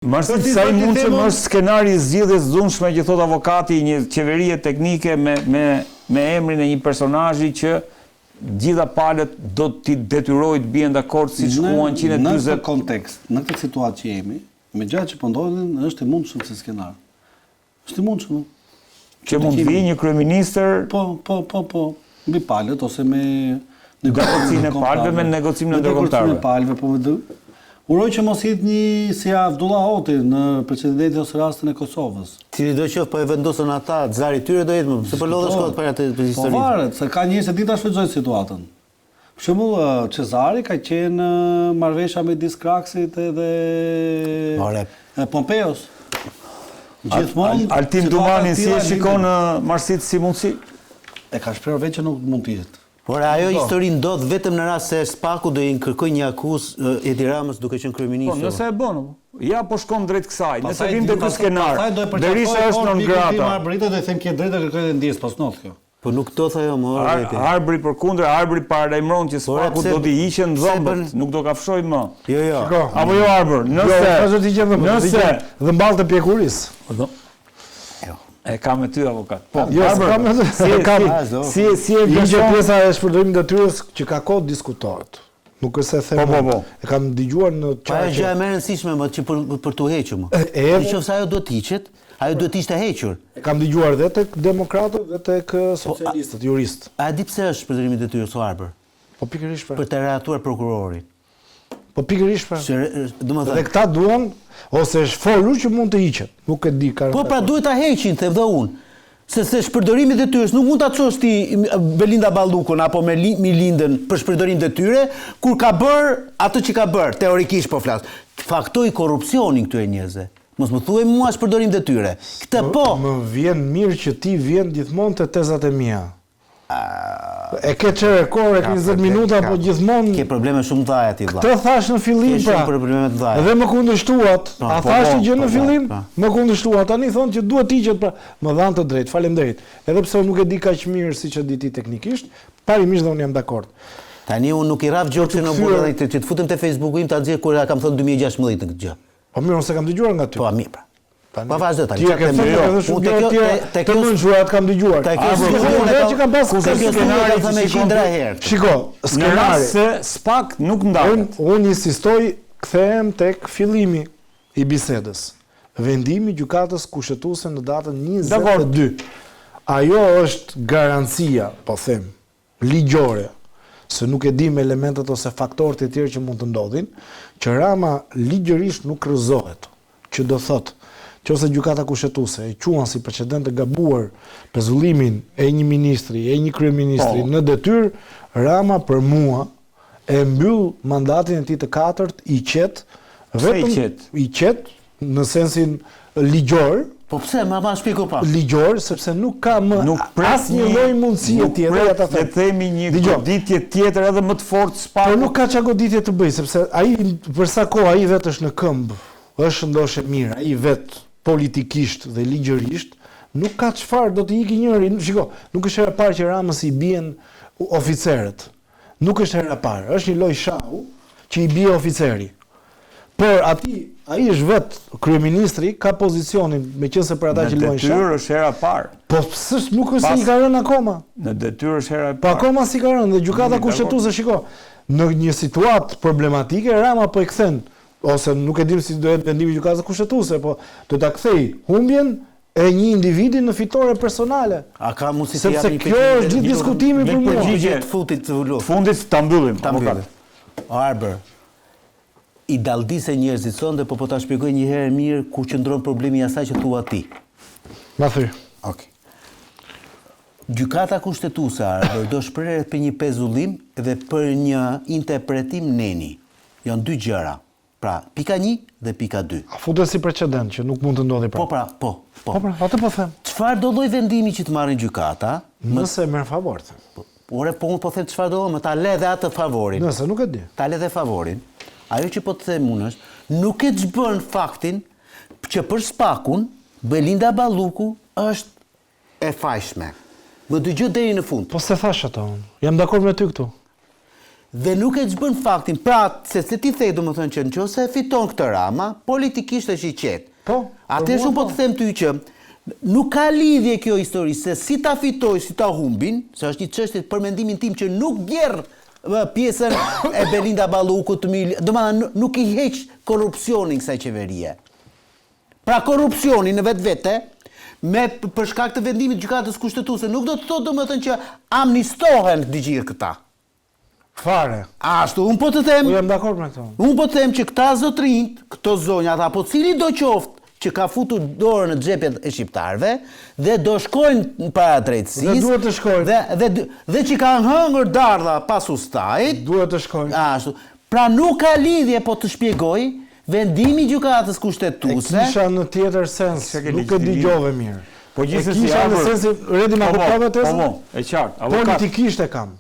Marsit sa I mundshëm është skenari I zgjidhjes dhunshme që thot avokati një qeverie teknike me emrin e një personazhi që gjitha palët do t'i detyrojë të bien dakord siç huan 140. Në këtë kontekst, në këtë situatë që jemi, me gjatë që po ndodhin, është I mundshëm si skenar. Është I mundshëm. Që mund të vijë një kryeministër Po, mbi palët ose me negocimin e palëve me negocimin e ndërkombëtarëve. Uroj që mos jetë një si Abdullah Hoti në precedentin ose rastin e Kosovës. Cili do qoftë po e vendosën ata, zari I tyre do jetë më, se po lodhesh kohët para të historisë. Po varet, se ka njerëz që din ta shfrytëzojnë situatën. Për shembull, Cezari ka qenë marrëveshja me Diskraksit edhe Pompeos. Gjithmonë Altin Dumani si e shikon Marsit si mundësi? E ka shprehur vetë që nuk mund të jetë. Por ajo histori ndodh vetëm në rast se Spaku do I kërkojë një akuzë Edi Ramës duke qenë kryeminist. Po, nëse e bën. Ja po shkon drejt kësaj. Nëse vim te ky skenar. Berisha është non grata. Marbrita do I them ke drejtë të kërkojë ndjes pas not kjo. Po nuk do thë ajo më. Arbri përkundër, Arbri paralajmëron që Spaku do t'i hiqen dhëmbët, nuk do ka fshoj më. Jo. Apo jo Arbër, nëse dhëmballë të pjekurisë. E ka me ty avokat. Po, si e gjë pjesa e shpërdorimit të detyrës që ka kohë diskutohet. Nuk është se them. Po. E kam dëgjuar në çfarë. Ajo gjë më e rëndësishme më që për tu hequr më. Nëse ajo do të hiqet, ajo duhet të ishte hequr. E kam dëgjuar edhe tek demokratët dhe tek socialistët, juristë. A di pse është shpërdorimi I detyrës o Arbër? Po pikërisht për të reatuar prokurorin. Po pikërisht domethënë. Dhe këta duan ose është folur që mund të hiqet. Nuk e di ka. Po pra duhet ta heqin, them dhe unë. Se shpërdorimi I detyrës nuk mund ta çosh ti Belinda Ballukun apo me Milindën për shpërdorim detyre kur ka bër atë që ka bër, teorikisht po flas. Faktoi korrupsionin këtyre njerëzve. Mos më thuaj mua shpërdorim detyre. Këtë po. Më vjen mirë që ti vjen gjithmonë te tezat e mia. E ke çerë kohë 20 minuta po gjithmonë ke probleme shumë të mëdha ti vëlla. Të thash në fillim pra. Dhe më kundërshtuat. A thash gjë në fillim? Më kundërshtuat. Tani thonë që duhet të hiqet pra. Më dhan të drejtë. Faleminderit. Edhe pse unë nuk e di kaq mirë siç e di ti teknikisht, parimisht dhe unë jam dakord. Tani unë nuk I rraf gjoksin në burrë që të futem te Facebooku im ta nxjerr kur kam thënë 2016 në këtë gjë. Po mirë, unë kam dëgjuar nga ty. Po mirë pra. Pa vazhdo tani. Ti e ke thënë edhe shumë gjë të mençurat kam dëgjuar. Që kam pas skenari me 100 herë. Shiko, skenari se Spak nuk ndahet. Unë insistoj, kthehem tek fillimi I bisedës. Vendimi I gjykatës kushtetuese në datën 22. Ajo është garancia, po them, ligjore, se nuk e dim elementet ose faktorët e tjerë që mund të ndodhin, që Rama ligjërisht nuk rrëzohet, që do thotë qofse gjykata kushtetuese e quan si precedent të gabuar pezullimin e një ministri, e një kryeministri në detyrë, Rama për mua e mbyll mandatin e tij të katërt I qet, vetëm I qet në sensin ligjor. Po pse ma shpjego pa? Ligjor sepse nuk ka më asnjë lloj mundësie tjetër ata të themi një goditje tjetër edhe më të fortë Spaku. Po nuk ka çka goditje të bëj sepse ai për sa kohë ai vetë është në këmbë, është ndoshta mirë, ai vetë politikisht dhe ligjërisht nuk ka çfarë do të ikë njëri. Shiko, nuk është hera e parë që Ramës I bien oficerët. Nuk është hera e parë, është një lloj shahu që I bie oficeri. Por ai është vetë kryeministri, ka pozicionin meqense për ata që luajnë shah. Në detyrë është hera e parë. Po nuk është se I ka rënë akoma. Në detyrë është hera e parë. Po akoma si ka rënë dhe gjykata kushtetuese, shiko, në një situatë problematike Rama po I kthen ose nuk e dim si do jetë vendimi I gjykatës kushtetuese, po do ta kthej humbjen e një individi në fitore personale. A ka mundësi të japë sepse kjo është gjithë diskutimi për mua. Përgjigje të futit të luft. Fundit ta mbyllim. Arbër. I dallëdisë njerëzit sonde po ta shpjegoj një herë mirë ku qëndron problemi I asaj që thua ti. Ma thy. Okej. Gjykata kushtetuese Arbër do shprehret për një pezullim dhe për një interpretim neni. Janë dy gjëra. Pra, pika 1 dhe pika 2. A futet si precedent që nuk mund të ndodhi pra. Po. Po pra, atë po them. Çfarë do lloj vendimi që të marrin gjykata? Nëse merr favor. Ore po unë po them çfarë do, më ta le dhe atë favorin. Nëse nuk e di. Ta le dhe favorin. Ajo që po të them unë është, nuk e çbën faktin që për Spakun Belinda Balluku është e fajshme. Më dëgjoj deri në fund. Po se thash ato unë. Jam dakord me ty këtu. Dhe nuk e çbën faktin, pra se ti thej domethënë që nëse e fiton këtë Rama, politikisht është i qetë. Po. Atëherë unë po të them ty që nuk ka lidhje kjo histori se si ta fitoj, si ta humbin, se është një çështje për mendimin tim që nuk gjerr pjesën e Belinda Ballukut, domethënë nuk i heq korrupsionin kësaj qeverie. Pra korrupsioni në vetvete për shkak të vendimit të gjykatës kushtetuese nuk do të thotë domethënë që amnistohen të gjithë këta. Fare. Ashtu, unë po të them... Jam dakord me këto. Unë po të them që këta zotrinjt, këto zonjat, apo cili do qoftë që ka futur dorën në xhepet e shqiptarëve dhe do shkojnë në para drejtësisë. Dhe duhet të shkojnë. Dhe që kanë hëngër dardha pas ustajit. Duhet të shkojnë. Ashtu. Pra nuk ka lidhje, po të shpjegoj, vendimi i gjykatës kushtetuese. E kisha në tjetër sens, nuk e dëgjove mirë. Po gjithsesi kisha në sensin Redi ma kuptove tezën? Po, e qartë. Politikisht e kam.